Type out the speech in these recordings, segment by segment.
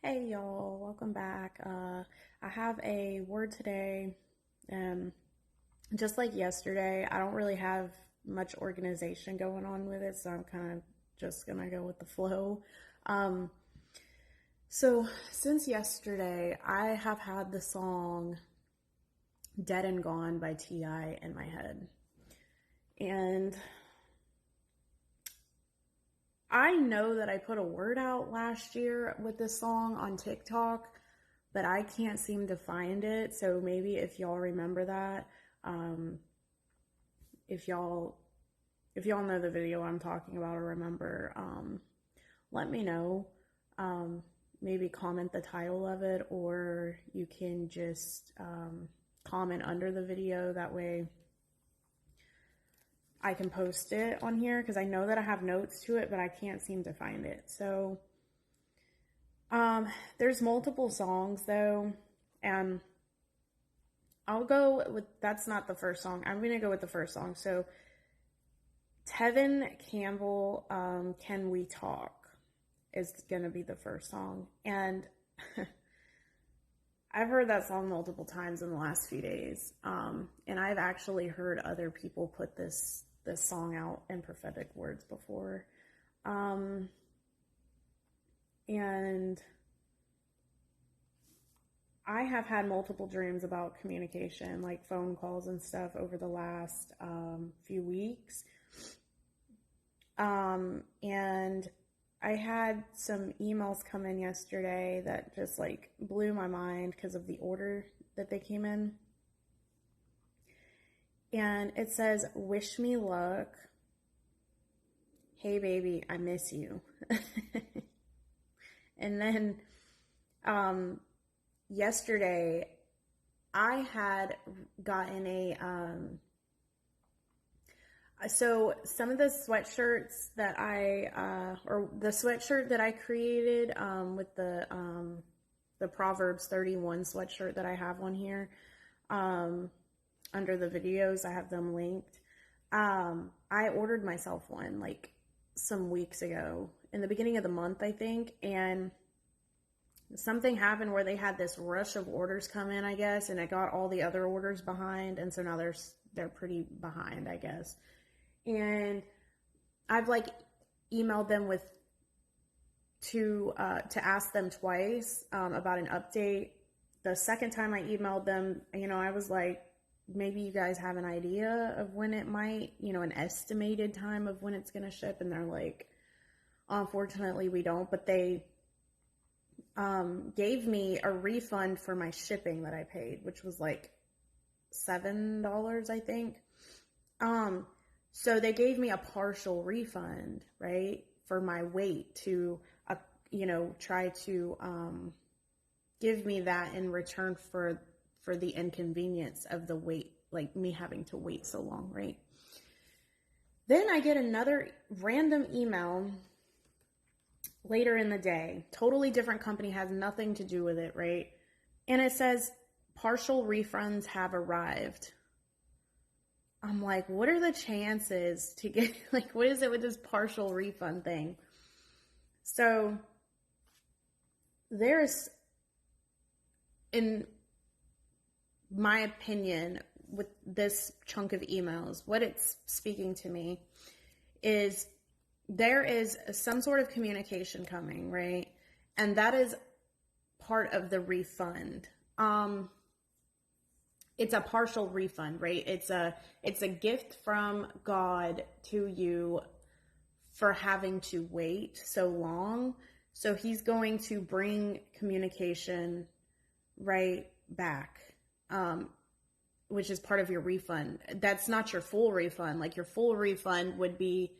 Hey y'all, welcome back. I have a word today. Um, just like yesterday, I don't really have much organization going on with it, so I'm kind of just gonna go with the flow. Um, so since yesterday, I have had the song Dead and Gone by T.I. in my head. And I know that I put a word out last year with this song on TikTok, but I can't seem to find it. So maybe if y'all remember that, um, if y'all know the video I'm talking about or remember, let me know. Um, Maybe comment the title of it, or you can just comment under the video. That way I can post it on here, because I know that I have notes to it, but I can't seem to find it. So there's multiple songs though, and I'll go with, that's not the first song. I'm gonna go with the first song. So Tevin Campbell, Can We Talk, is gonna be the first song. And I've heard that song multiple times in the last few days. And I've actually heard other people put this song out in prophetic words before. And I have had multiple dreams about communication, like phone calls and stuff, over the last few weeks. And I had some emails come in yesterday that just like blew my mind because of the order that they came in. And it says, "Wish me luck. Hey baby, I miss you." And then yesterday I had gotten so some of the sweatshirts that or the sweatshirt that I created with the Proverbs 31 sweatshirt that I have on here, under the videos, I have them linked. I ordered myself one like some weeks ago, in the beginning of the month, I think, and something happened where they had this rush of orders come in, I guess, and it got all the other orders behind, and so now they're pretty behind, I guess. And I've like emailed them to ask them twice about an update. The second time I emailed them, I was like, maybe you guys have an idea of when it might, an estimated time of when it's going to ship. And they're like, unfortunately, we don't. But they gave me a refund for my shipping that I paid, which was like $7, I think. So they gave me a partial refund, right, for my wait to, try to give me that in return for the inconvenience of the wait, like me having to wait so long, right? Then I get another random email later in the day, totally different company, has nothing to do with it, right? And it says, "Partial refunds have arrived." I'm like, what are the chances to get, like, what is it with this partial refund thing? So there's, in my opinion, with this chunk of emails, what it's speaking to me is there is some sort of communication coming, right? And that is part of the refund. It's a partial refund, right? It's a gift from God to you for having to wait so long. So he's going to bring communication right back, which is part of your refund. That's not your full refund. Like, your full refund would be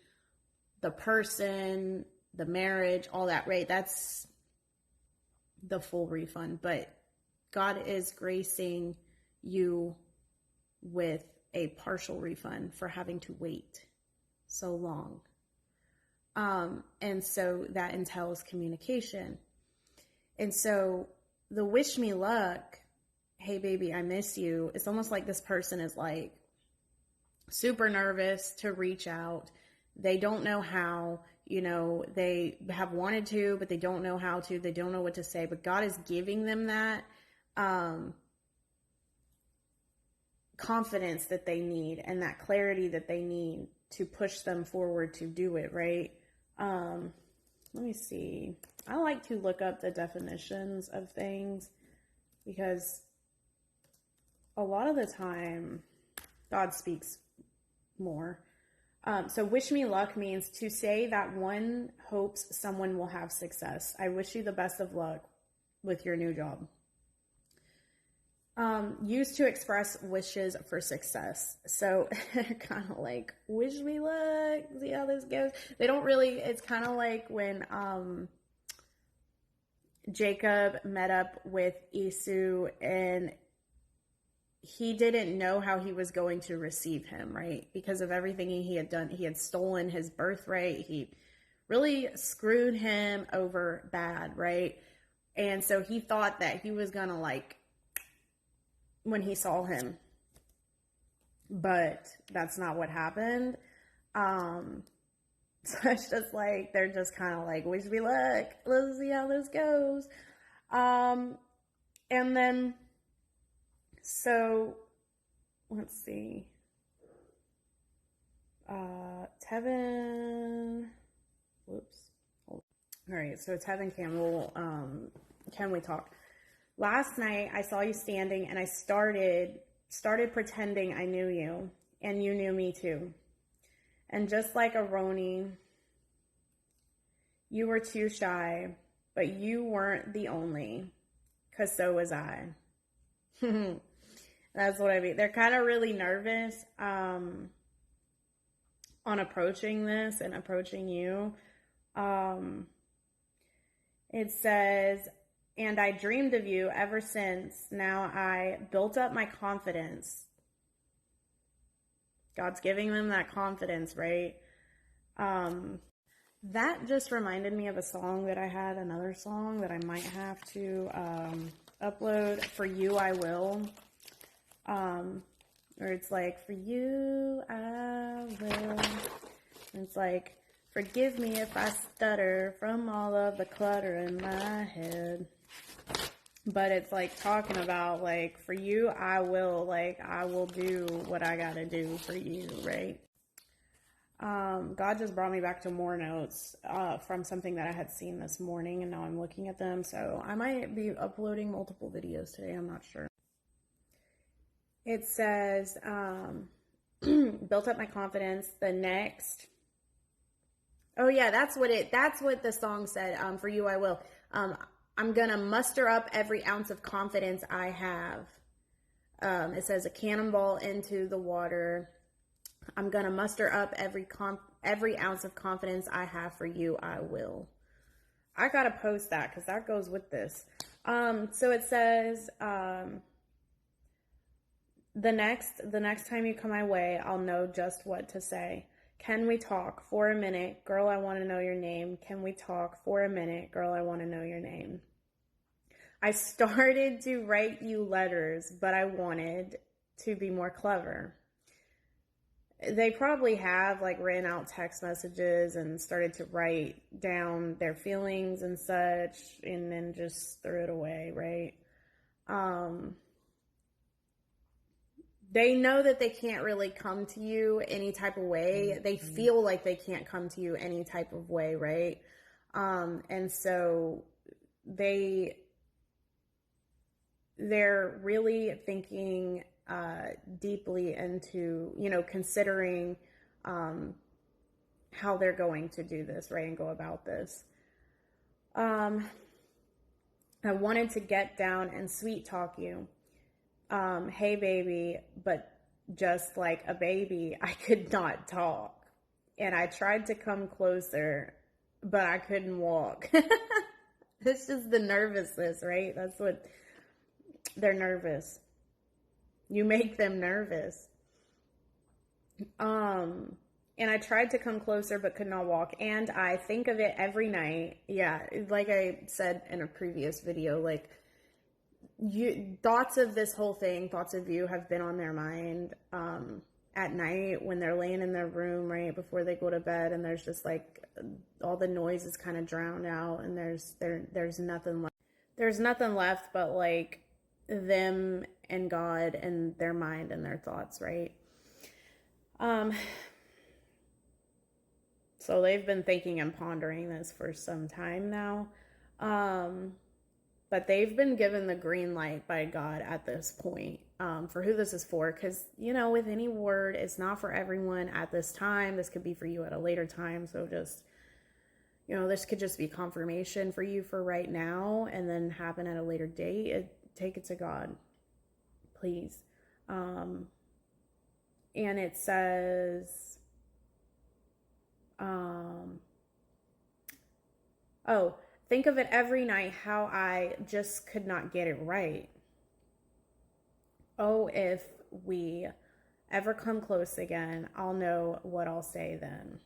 the person, the marriage, all that, right? That's the full refund. But God is gracing you with a partial refund for having to wait so long. And so that entails communication. And so the "wish me luck, hey baby, I miss you," it's almost like this person is like super nervous to reach out. They don't know how. they have wanted to, but they don't know how to, they don't know what to say, but God is giving them that confidence that they need and that clarity that they need to push them forward to do it, right? Let me see. I like to look up the definitions of things because a lot of the time God speaks more. So wish me luck means to say that one hopes someone will have success. I wish you the best of luck with your new job. Used to express wishes for success. So kind of like, wish me luck, see how this goes. They don't really, it's kind of like when Jacob met up with Esau and he didn't know how he was going to receive him, right? Because of everything he had done. He had stolen his birthright. He really screwed him over bad, right? And so he thought that he was going to like, when he saw him, but that's not what happened. So it's just like, they're just kind of like, wish me luck, let's see how this goes. And then, so let's see, Tevin, whoops. All right. So Tevin Campbell, can we talk? Last night, I saw you standing and I started pretending I knew you and you knew me too. And just like a Roni, you were too shy, but you weren't the only, because so was I. That's what I mean. They're kind of really nervous on approaching this and approaching you. It says, and I dreamed of you ever since. Now I built up my confidence. God's giving them that confidence, right? That just reminded me of a song that I had, another song that I might have to upload. For You I Will. Where it's like, for you I will. And it's like, forgive me if I stutter from all of the clutter in my head. But it's like talking about like, for you I will, like I will do what I gotta do for you, right? God just brought me back to more notes from something that I had seen this morning, and now I'm looking at them. So I might be uploading multiple videos today. I'm not sure. It says, built up my confidence. The next, oh yeah, that's what the song said. For you I will. I'm gonna muster up every ounce of confidence I have. It says a cannonball into the water. I'm gonna muster up every ounce of confidence I have. For you I will. I gotta post that because that goes with this. So it says, the next time you come my way, I'll know just what to say. Can we talk for a minute? Girl, I want to know your name. Can we talk for a minute? Girl, I want to know your name. I started to write you letters, but I wanted to be more clever. They probably have like written out text messages and started to write down their feelings and such, and then just threw it away, right? They know that they can't really come to you any type of way. They feel like they can't come to you any type of way, right? And so they're really thinking deeply into, considering how they're going to do this, right, and go about this. I wanted to get down and sweet talk you. Hey baby, but just like a baby, I could not talk. And I tried to come closer, but I couldn't walk. This is the nervousness, right? That's what, they're nervous. You make them nervous. And I tried to come closer, but could not walk. And I think of it every night. Yeah, like I said in a previous video, like, thoughts of this whole thing, thoughts of you have been on their mind at night when they're laying in their room right before they go to bed, and there's just like all the noise is kind of drowned out, and there's nothing left. There's nothing left but like them and God and their mind and their thoughts, right? So they've been thinking and pondering this for some time now. But they've been given the green light by God at this point, for who this is for. Because, you know, with any word, it's not for everyone at this time. This could be for you at a later time. So just, you know, this could just be confirmation for you for right now and then happen at a later date. Take it to God, please. And it says, oh, think of it every night how I just could not get it right. Oh, if we ever come close again, I'll know what I'll say then.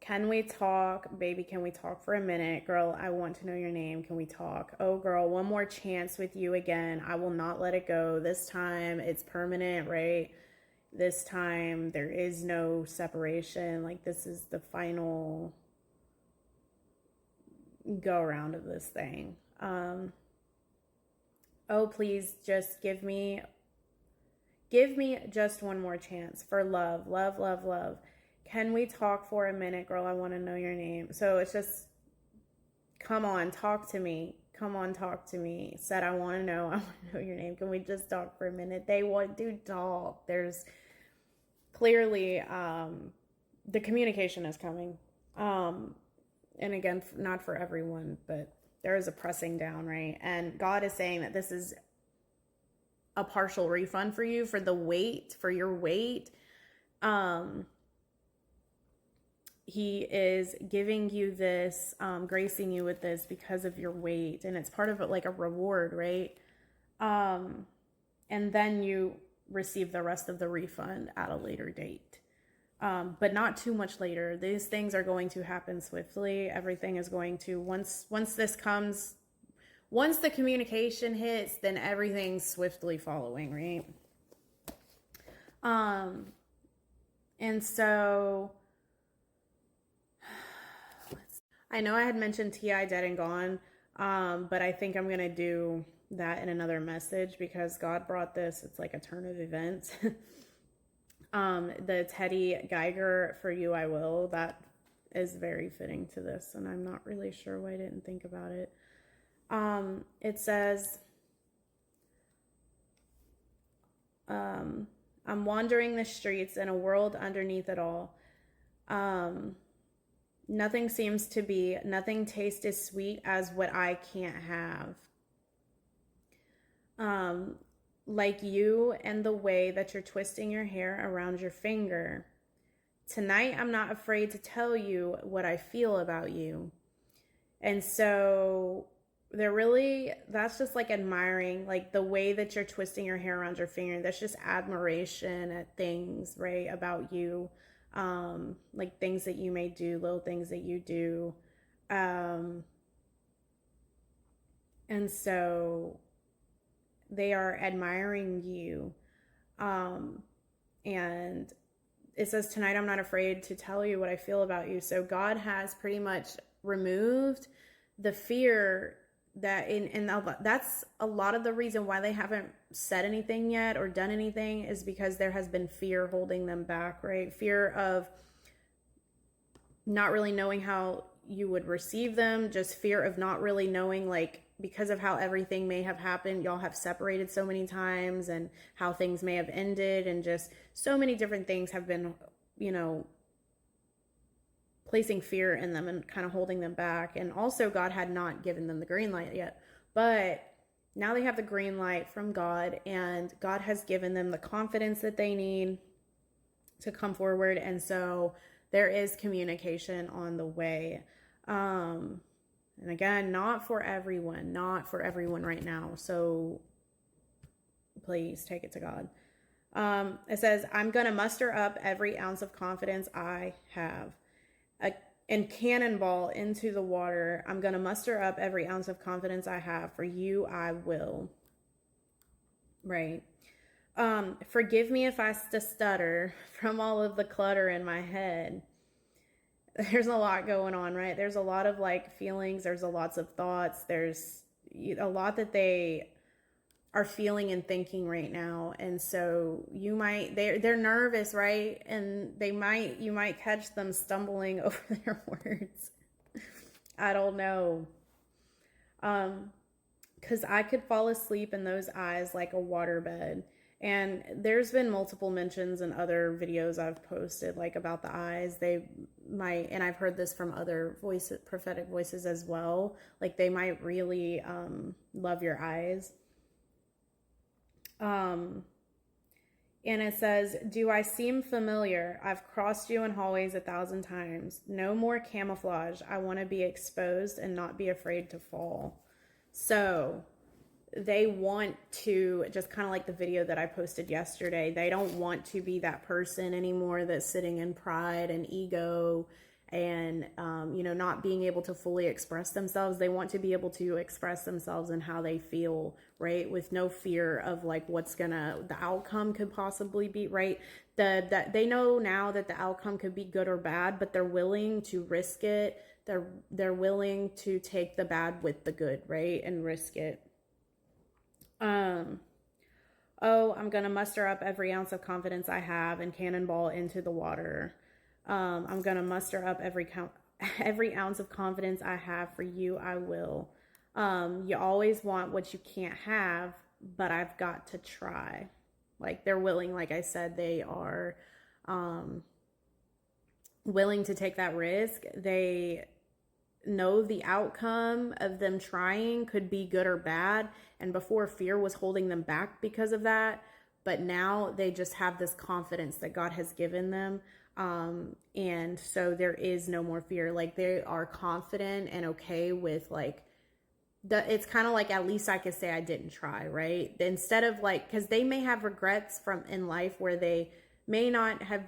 Can we talk? Baby, can we talk for a minute? Girl, I want to know your name. Can we talk? Oh, girl, one more chance with you again. I will not let it go. This time it's permanent, right? This time there is no separation. Like, this is the final go around of this thing. Oh, please just give me just one more chance for love, love, love, love. Can we talk for a minute, girl? I want to know your name. So it's just, come on, talk to me. Come on, talk to me. Said, I want to know your name. Can we just talk for a minute? They want to talk. There's clearly, the communication is coming. And again, not for everyone, but there is a pressing down, right? And God is saying that this is a partial refund for you, for the wait, for your wait. He is giving you this, gracing you with this because of your wait. And it's part of it, like a reward, right? And then you receive the rest of the refund at a later date. But not too much later. These things are going to happen swiftly. Everything is going to, once this comes, once the communication hits, then everything's swiftly following, right? And so, I know I had mentioned T.I. Dead and Gone, but I think I'm going to do that in another message because God brought this. It's like a turn of events. The Teddy Geiger For You I Will, that is very fitting to this, and I'm not really sure why I didn't think about it. It says, I'm wandering the streets in a world underneath it all. Nothing seems to be, nothing tastes as sweet as what I can't have. Like you and the way that you're twisting your hair around your finger. Tonight, I'm not afraid to tell you what I feel about you. And so they're really, that's just like admiring, like the way that you're twisting your hair around your finger. That's just admiration at things, right, about you. Like things that you may do, little things that you do. And so they are admiring you. And it says, tonight I'm not afraid to tell you what I feel about you. So God has pretty much removed the fear that that's a lot of the reason why they haven't said anything yet or done anything is because there has been fear holding them back, right? Fear of not really knowing how you would receive them, just fear of not really knowing, like, because of how everything may have happened, y'all have separated so many times and how things may have ended, and just so many different things have been, you know, placing fear in them and kind of holding them back. And also God had not given them the green light yet, but now they have the green light from God, and God has given them the confidence that they need to come forward. And so there is communication on the way. And again, not for everyone right now. So please take it to God. It says, I'm going to muster up every ounce of confidence I have. And cannonball into the water. I'm going to muster up every ounce of confidence I have. For you, I will. Right. Forgive me if I stutter from all of the clutter in my head. There's a lot going on, right? There's a lot of like feelings, there's a lots of thoughts, there's a lot that they are feeling and thinking right now. And so they're nervous, right? And you might catch them stumbling over their words. I don't know. Because I could fall asleep in those eyes like a waterbed. And there's been multiple mentions in other videos I've posted, like about the eyes. And I've heard this from other prophetic voices as well. Like they might really love your eyes. And it says, do I seem familiar? I've crossed you in hallways 1,000 times. No more camouflage. I want to be exposed and not be afraid to fall. So they want to, just kind of like the video that I posted yesterday, they don't want to be that person anymore that's sitting in pride and ego and, not being able to fully express themselves. They want to be able to express themselves and how they feel, right? With no fear of like the outcome could possibly be, right? That they know now that the outcome could be good or bad, but they're willing to risk it. They're willing to take the bad with the good, right? And risk it. I'm gonna muster up every ounce of confidence I have and cannonball into the water. I'm gonna muster up every ounce of confidence I have for you. I will. You always want what you can't have, but I've got to try. Like they're willing, like I said, they are willing to take that risk. They know the outcome of them trying could be good or bad, and before fear was holding them back because of that, but now they just have this confidence that God has given them, and so there is no more fear. Like they are confident and okay with like it's kind of like, at least I could say I didn't try, right? Instead of like, because they may have regrets from in life where they may not have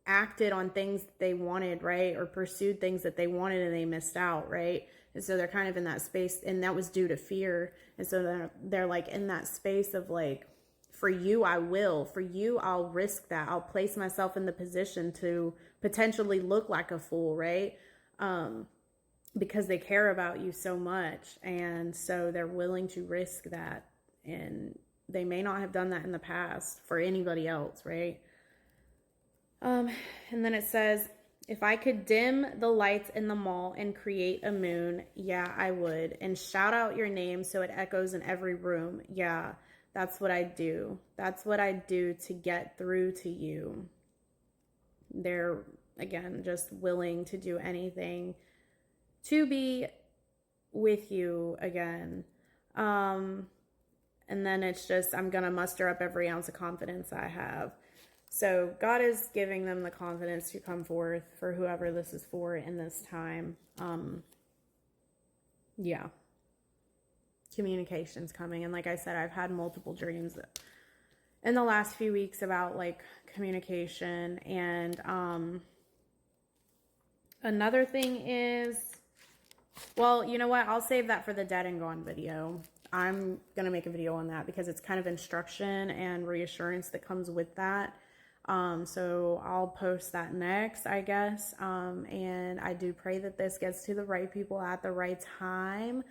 acted on things they wanted, right? Or pursued things that they wanted and they missed out, right? And so they're kind of in that space, and that was due to fear. And so they're like in that space of like, for you, I will. For you, I'll risk that. I'll place myself in the position to potentially look like a fool, right? Because they care about you so much. And so they're willing to risk that. And they may not have done that in the past for anybody else, right? And then it says, if I could dim the lights in the mall and create a moon, yeah, I would. And shout out your name so it echoes in every room. Yeah, that's what I do. That's what I do to get through to you. They're, again, just willing to do anything to be with you again. And then it's just, I'm going to muster up every ounce of confidence I have. So God is giving them the confidence to come forth for whoever this is for in this time. Yeah. Communication's coming. And like I said, I've had multiple dreams in the last few weeks about like communication. And another thing is, well, you know what? I'll save that for the dead and gone video. I'm going to make a video on that because it's kind of instruction and reassurance that comes with that. So I'll post that next, I guess. And I do pray that this gets to the right people at the right time.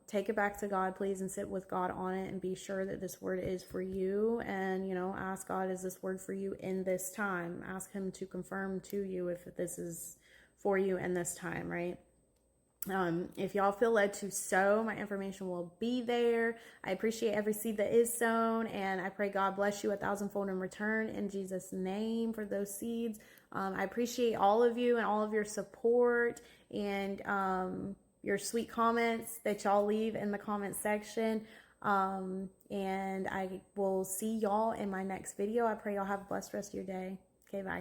Take it back to God, please, and sit with God on it and be sure that this word is for you. And, ask God, is this word for you in this time? Ask him to confirm to you if this is for you in this time, right? If y'all feel led to sow, my information will be there. I appreciate every seed that is sown, and I pray God bless you 1,000-fold in return in Jesus' name for those seeds. I appreciate all of you and all of your support and your sweet comments that y'all leave in the comment section. And I will see y'all in my next video. I pray y'all have a blessed rest of your day. Okay, bye.